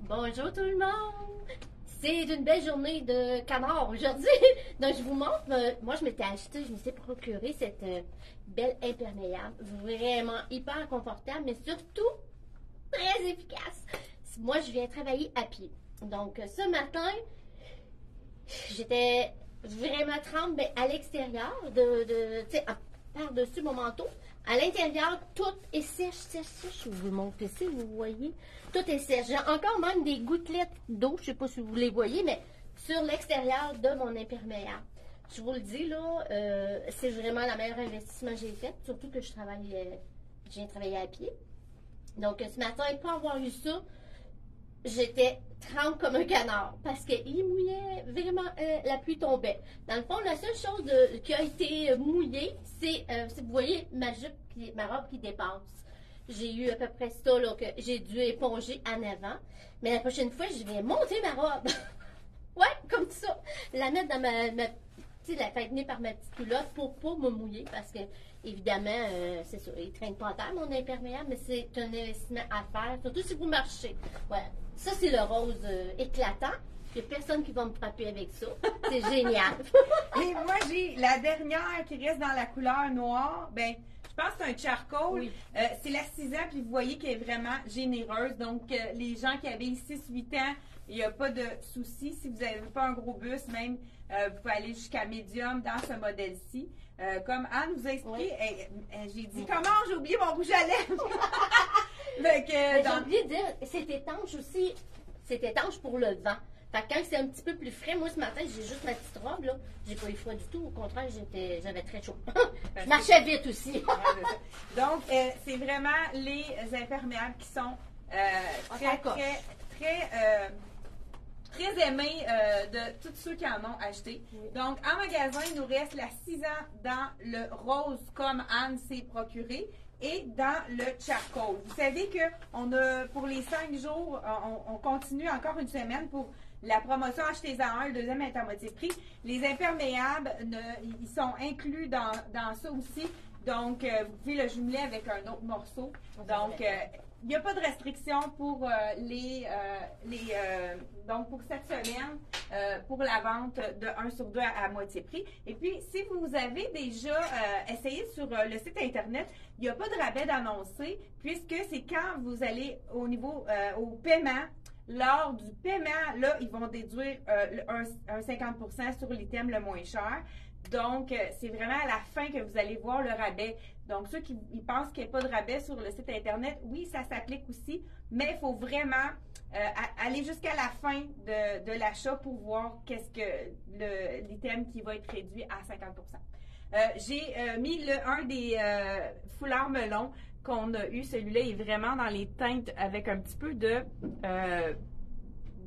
Bonjour tout le monde! C'est une belle journée de canard aujourd'hui. Donc je vous montre, moi je m'étais acheté, je me suis procuré cette belle imperméable. Vraiment hyper confortable, mais surtout très efficace. Moi je viens travailler à pied. Donc ce matin, j'étais vraiment trempe, mais à l'extérieur, tu sais, par-dessus mon manteau. À l'intérieur, tout est sèche, sèche, sèche. Vous mon PC, vous voyez? Tout est sèche. J'ai encore même des gouttelettes d'eau, je ne sais pas si vous les voyez, mais sur l'extérieur de mon imperméable. Je vous le dis, là, c'est vraiment le meilleur investissement que j'ai fait, surtout que je viens travailler à pied. Donc, ce matin, pas avoir eu ça, j'étais trempe comme un canard parce qu'il mouillait vraiment, la pluie tombait. Dans le fond, la seule chose qui a été mouillée, c'est, vous voyez, ma robe qui dépasse. J'ai eu à peu près ça là, que j'ai dû éponger en avant. Mais la prochaine fois, je vais monter ma robe. Ouais, comme ça. La mettre dans tu sais, la faire tenir par ma petite culotte pour pas me mouiller parce que, évidemment, c'est ça, il traîne pas à terre, mon imperméable, mais c'est un investissement à faire, surtout si vous marchez. Voilà. Ça, c'est le rose éclatant. Il n'y a personne qui va me frapper avec ça. C'est génial. Et moi, j'ai la dernière qui reste dans la couleur noire. Ben, je pense que c'est un charcoal. Oui. C'est la 6 ans, puis vous voyez qu'elle est vraiment généreuse. Donc, les gens qui avaient 6-8 ans, il n'y a pas de souci. Si vous n'avez pas un gros bus, même, vous pouvez aller jusqu'à médium dans ce modèle-ci. Comme Anne vous a expliqué, j'ai dit comment j'ai oublié mon rouge à lèvres. J'ai oublié de dire, c'est étanche aussi. C'est étanche pour le vent. Fait que quand c'est un petit peu plus frais, moi ce matin, j'ai juste ma petite robe, là. J'ai pas eu froid du tout. Au contraire, j'avais très chaud. Je marchais vite aussi. Donc, c'est vraiment les imperméables qui sont très aimés de tous ceux qui en ont acheté. Oui. Donc, en magasin, il nous reste la 6 ans dans le rose comme Anne s'est procuré et dans le charcoal. Vous savez que pour les 5 jours, on continue encore une semaine pour la promotion Achetez-en un, le deuxième est à moitié prix. Les imperméables, ils sont inclus dans ça aussi. Donc, vous pouvez le jumeler avec un autre morceau. Donc, il n'y a pas de restriction pour donc pour cette semaine pour la vente de 1 sur 2 à moitié prix. Et puis, si vous avez déjà essayé sur le site Internet, il n'y a pas de rabais d'annoncer puisque c'est quand vous allez au niveau au paiement. Lors du paiement, là, ils vont déduire un 50% sur l'item le moins cher. Donc, c'est vraiment à la fin que vous allez voir le rabais. Donc, ceux qui pensent qu'il n'y a pas de rabais sur le site Internet, oui, ça s'applique aussi, mais il faut vraiment aller jusqu'à la fin de l'achat pour voir qu'est-ce que l'item qui va être réduit à 50%. J'ai mis un des foulards melon qu'on a eu. Celui-là est vraiment dans les teintes avec un petit peu de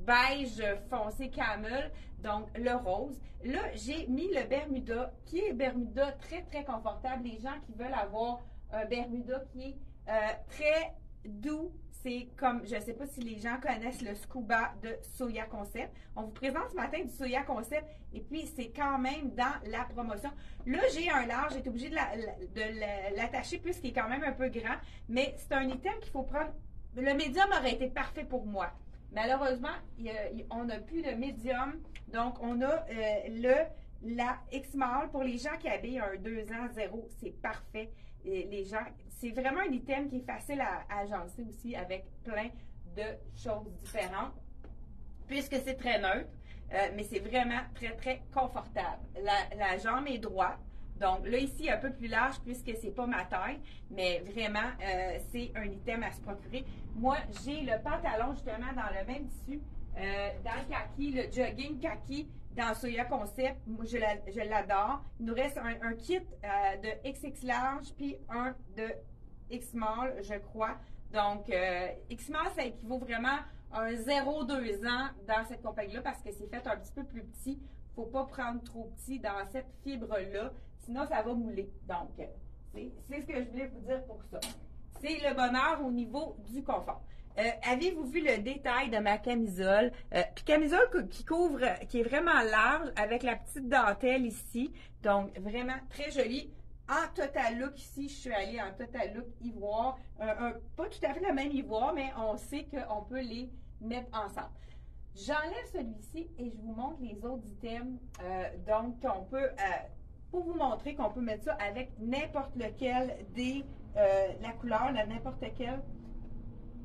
beige foncé camel, donc le rose. Là, j'ai mis le Bermuda, qui est Bermuda très, très confortable. Les gens qui veulent avoir un Bermuda qui est très doux, c'est comme, je ne sais pas si les gens connaissent le Scuba de Soya Concept. On vous présente ce matin du Soya Concept et puis c'est quand même dans la promotion. Là, j'ai un large, j'ai été obligée de l'attacher puisqu'il est quand même un peu grand, mais c'est un item qu'il faut prendre. Le médium aurait été parfait pour moi. Malheureusement, on n'a plus de médium, donc on a la X-Mall pour les gens qui habillent un 2 ans 0, c'est parfait. Et les gens, c'est vraiment un item qui est facile à agencer aussi avec plein de choses différentes, puisque c'est très neutre, mais c'est vraiment très, très confortable. La jambe est droite. Donc là, ici, un peu plus large puisque c'est pas ma taille, mais vraiment, c'est un item à se procurer. Moi, j'ai le pantalon justement dans le même tissu, dans le kaki, le jogging kaki dans Soya Concept. Moi, je l'adore. Il nous reste un kit de XX large puis un de X small, je crois. Donc, X small, ça équivaut vraiment à un 0-2 ans dans cette compagnie-là parce que c'est fait un petit peu plus petit. Il ne faut pas prendre trop petit dans cette fibre-là, sinon ça va mouler. Donc, c'est ce que je voulais vous dire pour ça. C'est le bonheur au niveau du confort. Avez-vous vu le détail de ma camisole? Puis camisole qui est vraiment large avec la petite dentelle ici. Donc, vraiment très jolie. en total look ici, je suis allée en total look ivoire. Pas tout à fait le même ivoire, mais on sait qu'on peut les mettre ensemble. J'enlève celui-ci et je vous montre les autres items. Donc, on peut, pour vous montrer qu'on peut mettre ça avec n'importe lequel des, la couleur, n'importe lequel.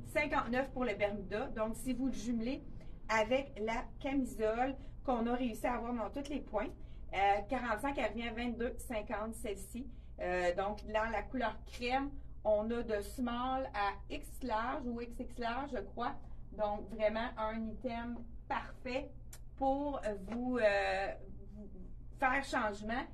59 pour le Bermuda. Donc, si vous le jumelez avec la camisole qu'on a réussi à avoir dans tous les points, 45, elle revient à 22,50 celle-ci. Donc, dans la couleur crème, on a de small à X large ou XX large, je crois. Donc, vraiment un item parfait pour vous faire changement.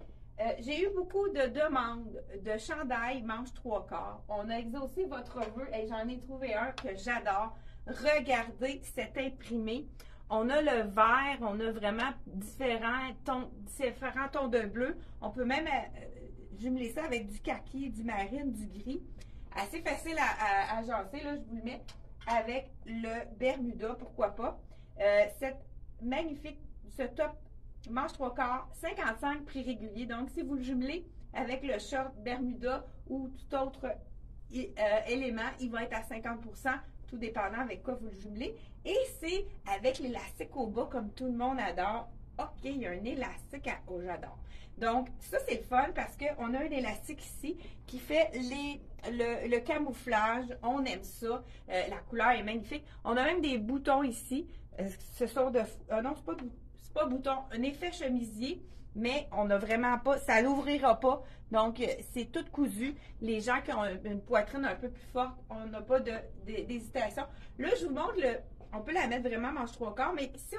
J'ai eu beaucoup de demandes de chandail manche 3/4. On a exaucé votre vœu et j'en ai trouvé un que j'adore. Regardez cet imprimé. On a le vert, on a vraiment différents tons de bleu. On peut même jumeler ça avec du kaki, du marine, du gris. Assez facile à agencer, là, je vous le mets avec le Bermuda, pourquoi pas. Cette magnifique, ce top manche 3/4, 55 prix régulier. Donc, si vous le jumelez avec le short Bermuda ou tout autre élément, il va être à 50%, tout dépendant avec quoi vous le jumelez. Et c'est avec l'élastique au bas, comme tout le monde adore. OK, il y a un élastique au j'adore. Donc, ça, c'est le fun parce qu'on a un élastique ici qui fait le camouflage. On aime ça. La couleur est magnifique. On a même des boutons ici. Ce sont de... non, c'est pas bouton. Un effet chemisier, mais on n'a vraiment pas... Ça l'ouvrira pas. Donc, c'est tout cousu. Les gens qui ont une poitrine un peu plus forte, on n'a pas d'hésitation. Là, je vous montre le... On peut la mettre vraiment manche 3/4, mais si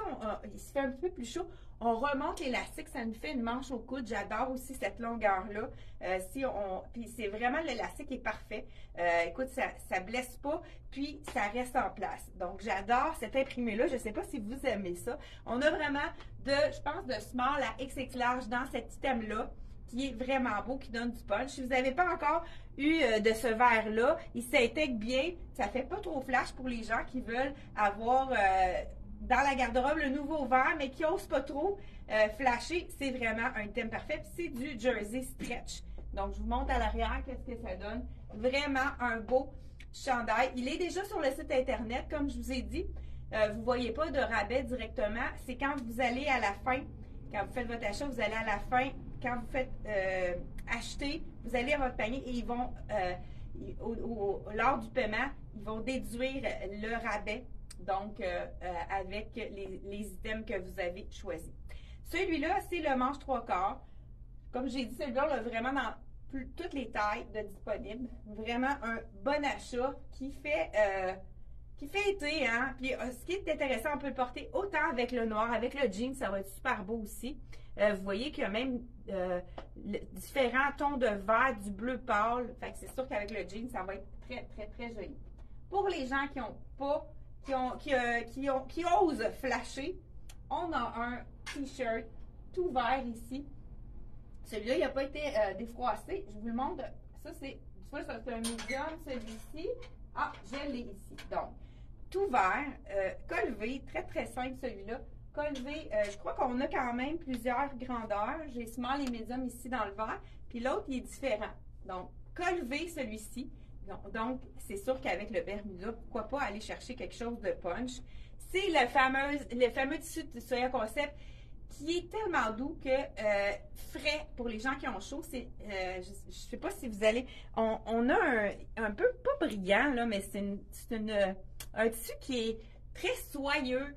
il se fait un peu plus chaud, on remonte l'élastique, ça nous fait une manche au coude. J'adore aussi cette longueur-là. Puis c'est vraiment l'élastique est parfait. Écoute, ça blesse pas, puis ça reste en place. Donc j'adore cet imprimé-là. Je ne sais pas si vous aimez ça. On a vraiment je pense, de small à XX large dans cet item-là, qui est vraiment beau, qui donne du punch. Si vous n'avez pas encore eu de ce verre-là, il s'intègre bien. Ça fait pas trop flash pour les gens qui veulent avoir dans la garde-robe le nouveau verre, mais qui n'osent pas trop flasher. C'est vraiment un item parfait. Puis c'est du jersey stretch. Donc, je vous montre à l'arrière qu'est-ce que ça donne. Vraiment un beau chandail. Il est déjà sur le site Internet, comme je vous ai dit. Vous ne voyez pas de rabais directement. C'est quand vous allez à la fin, quand vous faites votre achat, vous allez à la fin. Quand vous faites acheter, vous allez à votre panier et ils vont, lors du paiement, ils vont déduire le rabais, donc avec les items que vous avez choisis. Celui-là, c'est le manche 3/4. Comme j'ai dit, celui-là, on l'a vraiment dans toutes les tailles de disponibles. Vraiment un bon achat qui fait été, hein. Puis ce qui est intéressant, on peut le porter autant avec le noir, avec le jean, ça va être super beau aussi. Vous voyez qu'il y a même différents tons de vert, du bleu pâle. Fait que c'est sûr qu'avec le jean, ça va être très, très, très joli. Pour les gens qui ont pas, qui osent flasher, on a un t-shirt tout vert ici. Celui-là, il n'a pas été défroissé. Je vous le montre. Ça, c'est un medium, celui-ci. Ah, je l'ai ici. Donc, tout vert, col V, très, très simple celui-là. Col V, je crois qu'on a quand même plusieurs grandeurs. J'ai small et medium ici dans le vert. Puis l'autre, il est différent. Donc, col V, celui-ci. Donc, c'est sûr qu'avec le Bermuda, pourquoi pas aller chercher quelque chose de punch. C'est le fameux tissu de Soya Concept qui est tellement doux que frais pour les gens qui ont chaud. Je ne sais pas si vous allez... On a un peu, pas brillant, là, mais c'est un tissu qui est très soyeux.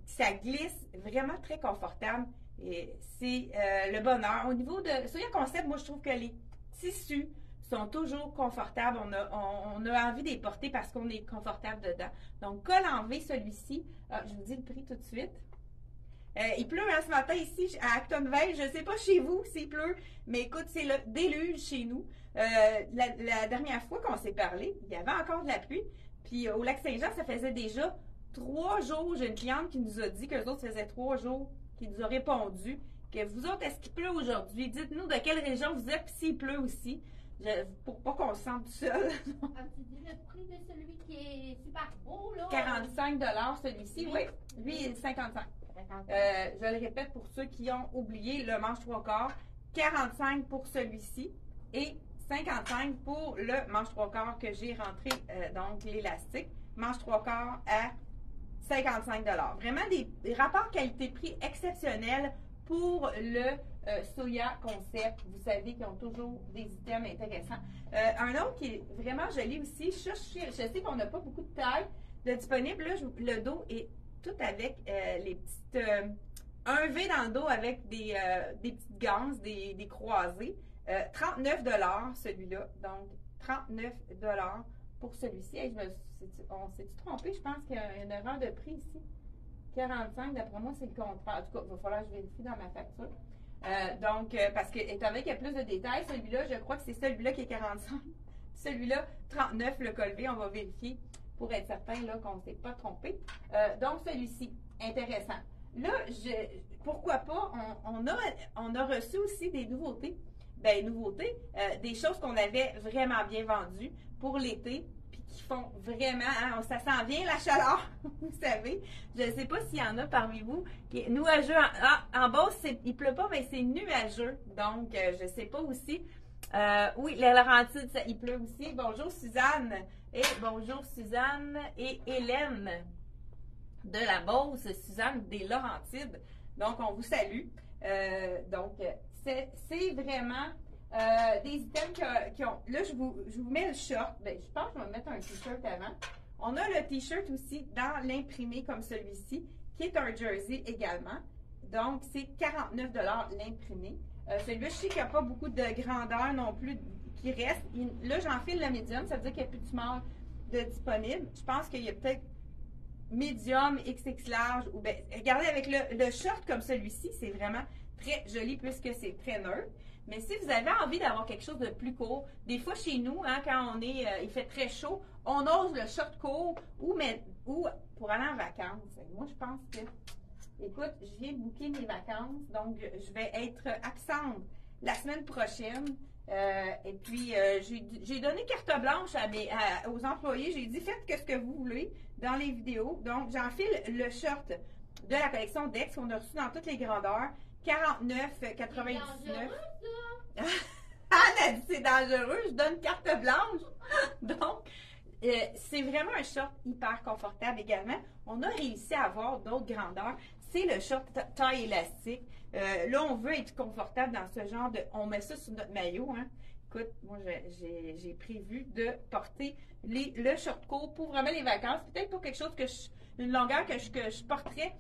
Ça glisse, vraiment très confortable. Et c'est le bonheur. Au niveau de Soya Concept, moi, je trouve que les tissus sont toujours confortables. On a envie de les porter parce qu'on est confortable dedans. Donc, col en V, celui-ci. Je vous dis le prix tout de suite. Il pleut ce matin ici à Actonville. Je ne sais pas chez vous s'il pleut, mais écoute, c'est le déluge chez nous. La dernière fois qu'on s'est parlé, il y avait encore de la pluie. Puis au Lac-Saint-Jean, ça faisait déjà 3 jours. J'ai une cliente qui nous a dit qu'eux autres faisaient 3 jours, qui nous a répondu que vous autres, est-ce qu'il pleut aujourd'hui? Dites-nous de quelle région vous êtes, puis s'il pleut aussi. Pour pas qu'on se sente tout seul. Tu dis le prix de celui qui est super beau, là? 45 celui-ci, oui. Lui, il est 55. Je le répète pour ceux qui ont oublié le manche 3/4. 45 pour celui-ci. et 55 pour le manche 3/4 que j'ai rentré, donc l'élastique. Manche 3/4 à 55 $. Vraiment des rapports qualité-prix exceptionnels pour le Soya Concept. Vous savez qu'ils ont toujours des items intéressants. Un autre qui est vraiment joli aussi, je sais qu'on n'a pas beaucoup de taille de disponible. Là, le dos est tout avec les petites... un V dans le dos avec des petites ganses, des croisées. 39 $ celui-là. Donc, 39 $ pour celui-ci. Hey, on s'est-tu trompé? Je pense qu'il y a une erreur de prix ici. 45, d'après moi, c'est le contraire. En tout cas, il va falloir que je vérifie dans ma facture. Parce que, étant donné qu'il y a plus de détails, celui-là, je crois que c'est celui-là qui est 45. Celui-là, 39, le col V. On va vérifier pour être certain qu'on ne s'est pas trompé. Donc, celui-ci, intéressant. Là, pourquoi pas, on a reçu aussi des nouveautés. Des choses qu'on avait vraiment bien vendues pour l'été, puis qui font vraiment, hein, ça s'en vient la chaleur, vous savez. Je ne sais pas s'il y en a parmi vous qui est nuageux. En Beauce, il pleut pas, mais c'est nuageux. Donc, je ne sais pas aussi. Oui, les Laurentides, il pleut aussi. Bonjour Suzanne. Et bonjour Suzanne et Hélène de la Beauce, Suzanne des Laurentides. Donc, on vous salue. C'est vraiment des items qui ont... Là, je vous mets le short. Ben, je pense que je vais mettre un t-shirt avant. On a le t-shirt aussi dans l'imprimé comme celui-ci, qui est un jersey également. Donc, c'est 49 $ l'imprimé. Celui-là, je sais qu'il n'y a pas beaucoup de grandeur non plus qui reste. Là, j'enfile le médium, ça veut dire qu'il n'y a plus de small de disponible. Je pense qu'il y a peut-être médium, XX large. Ou ben, regardez, avec le short comme celui-ci, c'est vraiment très joli puisque c'est très neutre. Mais si vous avez envie d'avoir quelque chose de plus court, des fois chez nous, hein, quand il fait très chaud, on ose le short court ou pour aller en vacances. Moi, je pense que, écoute, je viens de booker mes vacances, donc je vais être absente la semaine prochaine. Et puis, j'ai donné carte blanche aux employés. J'ai dit, faites ce que vous voulez dans les vidéos. Donc, j'enfile le short de la collection Dex qu'on a reçu dans toutes les grandeurs. 49,99. Anne a dit c'est dangereux, je donne carte blanche. Donc, c'est vraiment un short hyper confortable également. On a réussi à avoir d'autres grandeurs. C'est le short taille élastique. Là, on veut être confortable dans ce genre de... On met ça sur notre maillot. Hein. Écoute, moi, j'ai prévu de porter le short court pour vraiment les vacances. Peut-être pour quelque chose une longueur que je porterais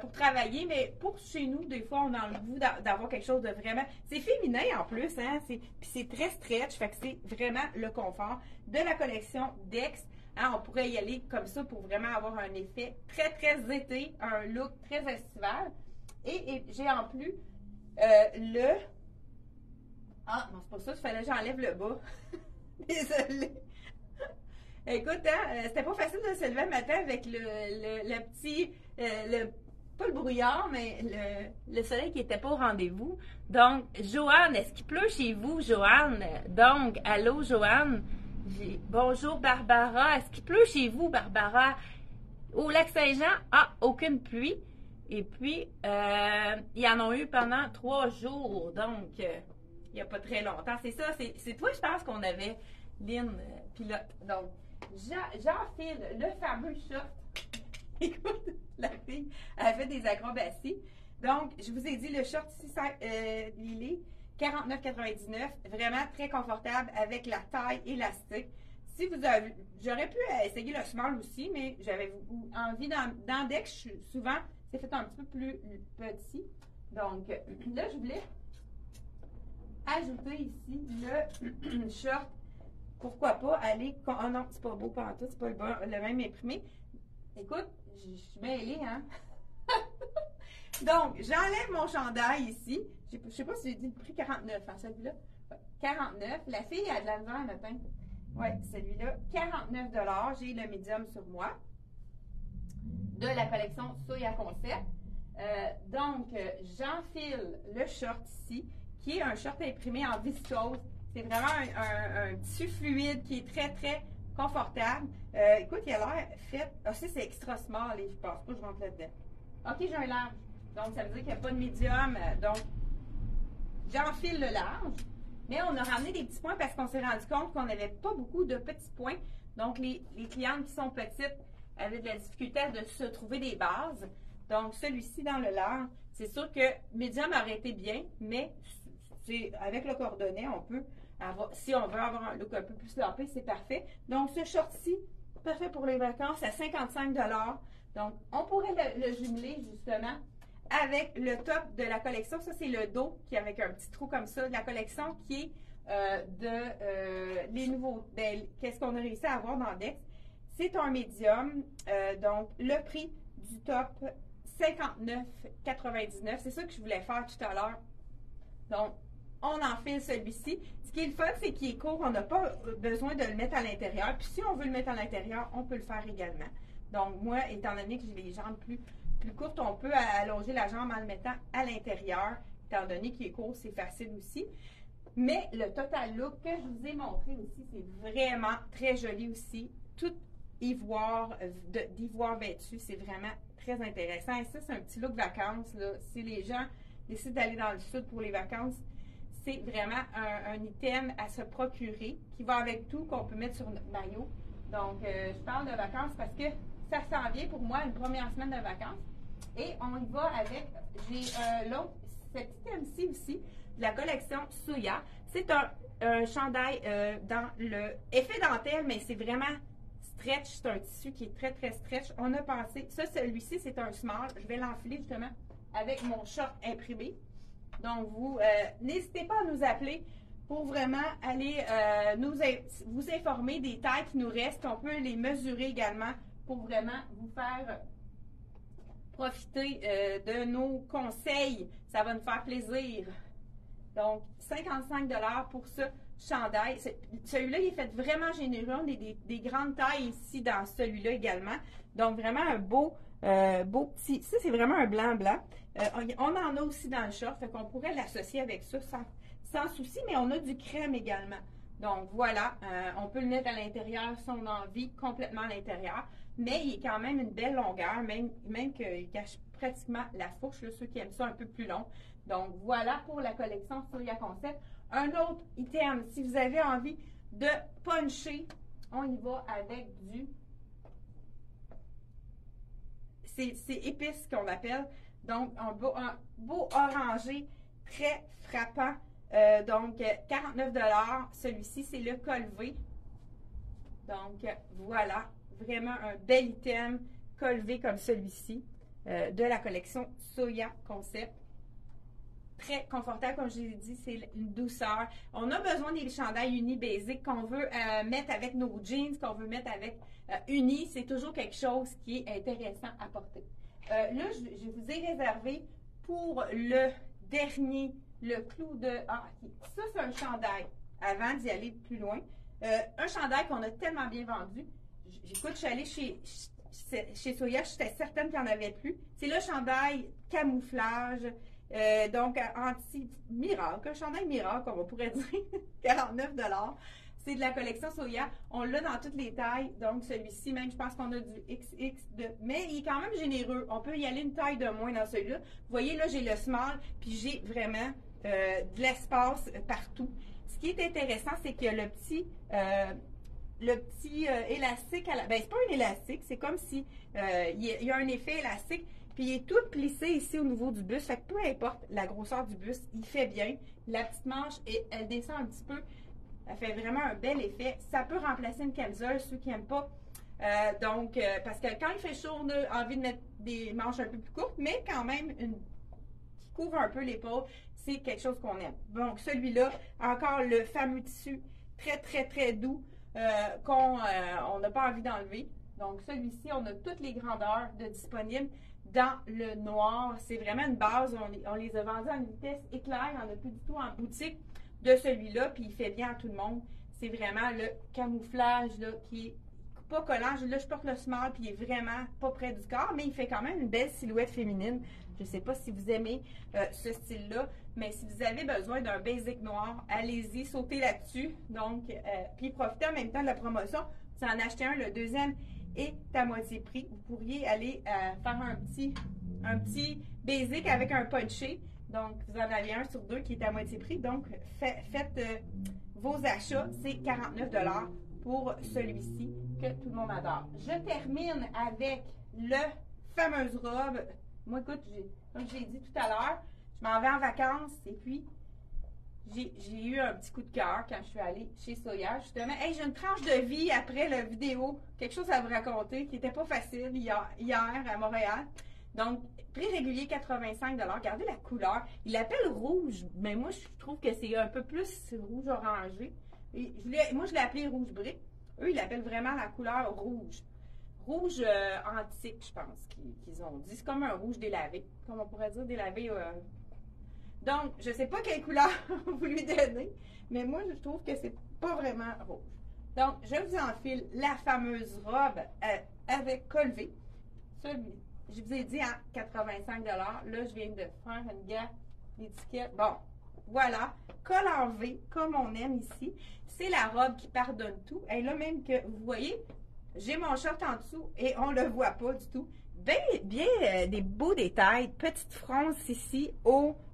pour travailler, mais pour chez nous, des fois, on a le goût d'avoir quelque chose de vraiment... C'est féminin en plus, hein? Puis c'est très stretch, fait que c'est vraiment le confort de la collection Dex. Hein, on pourrait y aller comme ça pour vraiment avoir un effet très, très été, un look très estival. Et j'ai en plus le... Ah, non, c'est pas ça, il fallait que j'enlève le bas. Désolée. Écoute, hein, c'était pas facile de se lever le matin avec le petit... pas le brouillard, mais le soleil qui n'était pas au rendez-vous. Donc, Joanne, est-ce qu'il pleut chez vous, Joanne? Donc, allô, Joanne? Bonjour, Barbara. Est-ce qu'il pleut chez vous, Barbara? Au Lac-Saint-Jean, aucune pluie. Et puis, il y en a eu pendant 3 jours. Donc, il n'y a pas très longtemps. C'est ça, c'est toi, je pense qu'on avait Lynn pilote. Donc, j'enfile le fameux short. Écoute, la fille, elle fait des acrobaties. Donc, je vous ai dit, le short ici, il est 49,99. Vraiment très confortable avec la taille élastique. Si vous avez, j'aurais pu essayer le small aussi, mais j'avais envie dans Dex, souvent, c'est fait un petit peu plus petit. Donc, là, je voulais ajouter ici le short. Pourquoi pas aller... Oh non, c'est pas beau pantoute, c'est pas le même imprimé. Écoute, je suis mêlée, hein? Donc, j'enlève mon chandail ici. Je sais pas si j'ai dit le prix 49, hein, celui-là. 49. La fille a de la misère matin. Oui, celui-là, 49 $. J'ai le médium sur moi. De la collection Soya Concept. Donc, j'enfile le short ici, qui est un short imprimé en viscose. C'est vraiment un tissu fluide qui est très, très confortable. Écoute, il a l'air fait... Ah, ça, c'est extra small et je pense pas que je rentre là-dedans. OK, j'ai un large. Donc, ça veut dire qu'il n'y a pas de médium. Donc, j'enfile le large. Mais on a ramené des petits points parce qu'on s'est rendu compte qu'on n'avait pas beaucoup de petits points. Donc, les clientes qui sont petites avaient de la difficulté à se trouver des bases. Donc, celui-ci dans le leurre, c'est sûr que médium aurait été bien, mais avec le coordonné, on peut avoir, si on veut avoir un look un peu plus lapé, c'est parfait. Donc, ce short-ci, parfait pour les vacances, à 55 $. Donc, on pourrait le jumeler justement avec le top de la collection. Ça, c'est le dos qui est avec un petit trou comme ça de la collection qui est les nouveaux. Qu'est-ce qu'on a réussi à avoir dans Dex? C'est un médium. Donc, le prix du top, 59,99. C'est ça que je voulais faire tout à l'heure. Donc, on enfile celui-ci. Ce qui est le fun, c'est qu'il est court. On n'a pas besoin de le mettre à l'intérieur. Puis, si on veut le mettre à l'intérieur, on peut le faire également. Donc, moi, étant donné que j'ai les jambes plus courtes, on peut allonger la jambe en le mettant à l'intérieur. Étant donné qu'il est court, c'est facile aussi. Mais le total look que je vous ai montré aussi, c'est vraiment très joli aussi. Tout ivoire, d'ivoire vêtu, c'est vraiment très intéressant. Et ça, c'est un petit look vacances, là. Si les gens décident d'aller dans le sud pour les vacances, c'est vraiment un item à se procurer qui va avec tout, qu'on peut mettre sur notre maillot. Donc, je parle de vacances parce que ça s'en vient pour moi une première semaine de vacances. Et on y va avec, j'ai l'autre, cet item-ci aussi, de la collection Soya. C'est un chandail dans le effet dentelle, mais c'est vraiment stretch. C'est un tissu qui est très, très stretch. On a pensé, celui-ci, c'est un small. Je vais l'enfiler justement avec mon short imprimé. Donc, vous, n'hésitez pas à nous appeler pour vraiment aller vous informer des tailles qui nous restent. On peut les mesurer également pour vraiment vous faire profiter de nos conseils. Ça va nous faire plaisir. Donc, 55 $ pour ce chandail. Celui-là, il est fait vraiment généreux. On a des grandes tailles ici dans celui-là également. Donc, vraiment un beau petit... Ça, c'est vraiment un blanc-blanc. On en a aussi dans le short, fait qu'on pourrait l'associer avec ça sans souci, mais on a du crème également. Donc, voilà, on peut le mettre à l'intérieur si on a envie, complètement à l'intérieur. Mais il est quand même une belle longueur, même qu'il cache pratiquement la fourche, là, ceux qui aiment ça un peu plus long. Donc, voilà pour la collection Soya Concept. Un autre item, si vous avez envie de puncher, on y va avec du... C'est épice qu'on appelle. Donc, un beau orangé très frappant. Donc, 49 $. Celui-ci, c'est le col V. Donc, voilà. Vraiment un bel item col V comme celui-ci de la collection Soya Concept. Très confortable, comme je l'ai dit, c'est une douceur. On a besoin des chandails unis basiques qu'on veut mettre avec nos jeans, qu'on veut mettre avec unis. C'est toujours quelque chose qui est intéressant à porter. Là, je vous ai réservé pour le dernier, le clou de... Ah, ça, c'est un chandail, avant d'y aller plus loin. Un chandail qu'on a tellement bien vendu. Écoute, je suis allée chez Soya, j'étais certaine qu'il n'y en avait plus. C'est le chandail camouflage, donc anti-miracle, un chandail miracle, on pourrait dire, 49 $. C'est de la collection Soya. On l'a dans toutes les tailles. Donc, celui-ci, même, je pense qu'on a du XX. Mais il est quand même généreux. On peut y aller une taille de moins dans celui-là. Vous voyez, là, j'ai le small, puis j'ai vraiment de l'espace partout. Ce qui est intéressant, c'est qu'il y a le petit élastique. Ben, c'est pas un élastique. C'est comme si il y a un effet élastique. Puis, il est tout plissé ici au niveau du buste. Fait que peu importe la grosseur du buste, il fait bien. La petite manche, elle descend un petit peu. Ça fait vraiment un bel effet. Ça peut remplacer une camisole, ceux qui n'aiment pas. Parce que quand il fait chaud, on a envie de mettre des manches un peu plus courtes, mais quand même qui couvre un peu l'épaule, c'est quelque chose qu'on aime. Donc, celui-là, encore le fameux tissu très, très, très doux qu'on n'a pas envie d'enlever. Donc, celui-ci, on a toutes les grandeurs disponibles dans le noir. C'est vraiment une base. On les a vendus à une vitesse éclair. Il n'y en a plus du tout en boutique de celui-là, puis il fait bien à tout le monde. C'est vraiment le camouflage là, qui est pas collant. Là, je porte le small, puis il est vraiment pas près du corps, mais il fait quand même une belle silhouette féminine. Je sais pas si vous aimez ce style-là, mais si vous avez besoin d'un basic noir, allez-y, sautez là-dessus. Donc, puis profitez en même temps de la promotion. Vous en achetez un, le deuxième est à moitié prix. Vous pourriez aller faire un petit basic avec un punché. Donc, vous en avez un sur deux qui est à moitié prix. Donc, faites vos achats. C'est 49 $ pour celui-ci que tout le monde adore. Je termine avec le fameuse robe. Moi, écoute, comme je l'ai dit tout à l'heure, je m'en vais en vacances et puis j'ai eu un petit coup de cœur quand je suis allée chez Soya, justement. Hey, j'ai une tranche de vie après la vidéo, quelque chose à vous raconter qui n'était pas facile hier à Montréal. Donc, prix régulier 85 $. Regardez la couleur. Il l'appelle rouge, mais moi, je trouve que c'est un peu plus rouge orangé. Et moi, je l'ai appelé rouge brique. Eux, ils l'appellent vraiment la couleur rouge. Rouge antique, je pense qu'ils ont dit. C'est comme un rouge délavé, comme on pourrait dire délavé. Donc, je ne sais pas quelle couleur vous lui donnez, mais moi, je trouve que c'est pas vraiment rouge. Donc, je vous enfile la fameuse robe avec col V. Je vous ai dit à 85 $. Là, je viens de faire une gaffe d'étiquette. Bon, voilà. Col en V, comme on aime ici. C'est la robe qui pardonne tout. Et là, même que vous voyez, j'ai mon short en dessous et on ne le voit pas du tout. Bien des beaux détails. Petite fronce ici,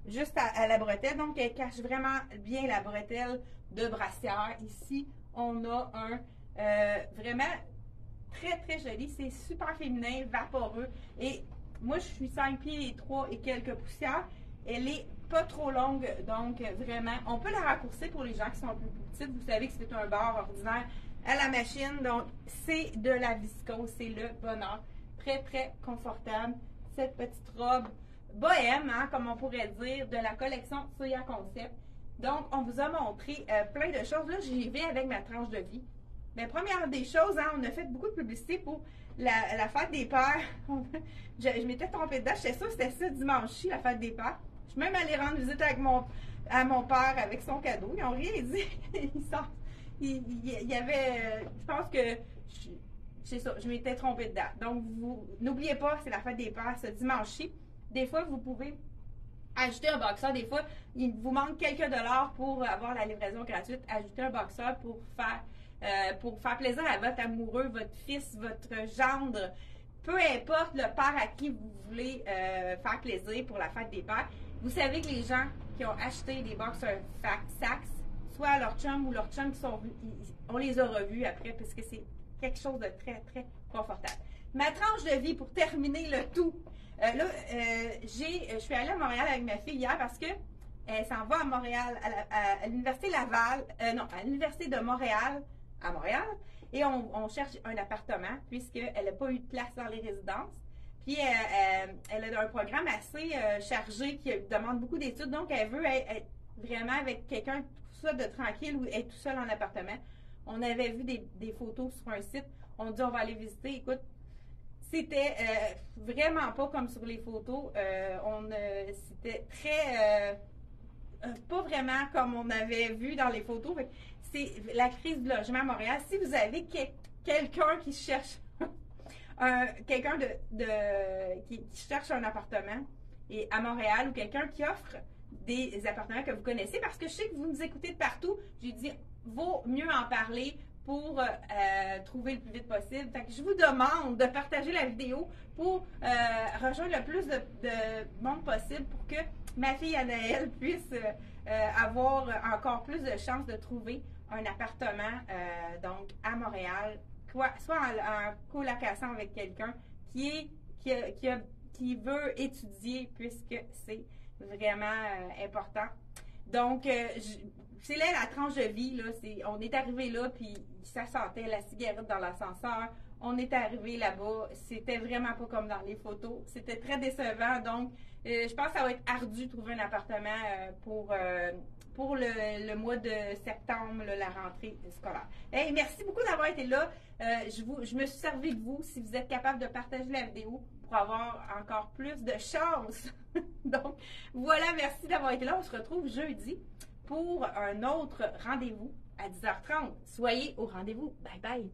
juste à la bretelle. Donc, elle cache vraiment bien la bretelle de brassière. Ici, on a un vraiment très, très joli. C'est super féminin, vaporeux. Et moi, je suis 5 pieds et 3 et quelques poussières. Elle est pas trop longue, donc vraiment, on peut la raccourcir pour les gens qui sont un peu plus petites. Vous savez que c'est un bord ordinaire à la machine. Donc, c'est de la viscose, c'est le bonheur. Très, très confortable. Cette petite robe bohème, hein, comme on pourrait dire, de la collection Soya Concept. Donc, on vous a montré plein de choses. Là, j'y vais avec ma tranche de vie. Mais première des choses, hein, on a fait beaucoup de publicité pour la fête des pères. je m'étais trompée dedans. J'étais sûre que c'était ça dimanche-ci, la fête des pères. Je suis même allée rendre visite à mon père avec son cadeau. Ils n'ont rien dit. Il y avait, je pense que, c'est ça, je m'étais trompée dedans. Donc, vous n'oubliez pas, c'est la fête des pères ce dimanche-ci. Des fois, vous pouvez ajouter un boxeur. Des fois, il vous manque quelques dollars pour avoir la livraison gratuite. Ajoutez un boxeur pour faire plaisir à votre amoureux, votre fils, votre gendre. Peu importe le père à qui vous voulez faire plaisir pour la fête des pères. Vous savez que les gens qui ont acheté des boxers Saxx, soit leur chum ou leur chum qui sont on les a revus après parce que c'est quelque chose de très, très confortable. Ma tranche de vie pour terminer le tout. Je suis allée à Montréal avec ma fille hier parce que elle s'en va à Montréal, à l'Université Laval, à l'Université de Montréal, à Montréal, et on cherche un appartement puisqu'elle n'a pas eu de place dans les résidences. Puis elle a un programme assez chargé qui demande beaucoup d'études, donc elle veut être vraiment avec quelqu'un tout ça de tranquille ou être tout seul en appartement. On avait vu des photos sur un site, on dit on va aller visiter. Écoute, c'était vraiment pas comme sur les photos. C'était très pas vraiment comme on avait vu dans les photos. C'est la crise du logement à Montréal. Si vous avez quelqu'un qui cherche quelqu'un qui cherche un appartement et à Montréal ou quelqu'un qui offre des appartements que vous connaissez, parce que je sais que vous nous écoutez de partout, j'ai dit vaut mieux en parler pour trouver le plus vite possible. Fait que je vous demande de partager la vidéo pour rejoindre le plus de monde possible pour que ma fille Anaëlle puisse avoir encore plus de chances de trouver un appartement donc à Montréal, soit en colocation avec quelqu'un qui veut étudier puisque c'est vraiment important. Donc, c'est là la tranche de vie. Là, on est arrivé là, puis ça sentait la cigarette dans l'ascenseur. On est arrivé là-bas. C'était vraiment pas comme dans les photos. C'était très décevant. Donc, je pense que ça va être ardu de trouver un appartement pour le mois de septembre, là, la rentrée scolaire. Hey, merci beaucoup d'avoir été là. Je me suis servi de vous. Si vous êtes capable de partager la vidéo pour avoir encore plus de chance. Donc, voilà, merci d'avoir été là. On se retrouve jeudi pour un autre rendez-vous à 10h30. Soyez au rendez-vous. Bye bye.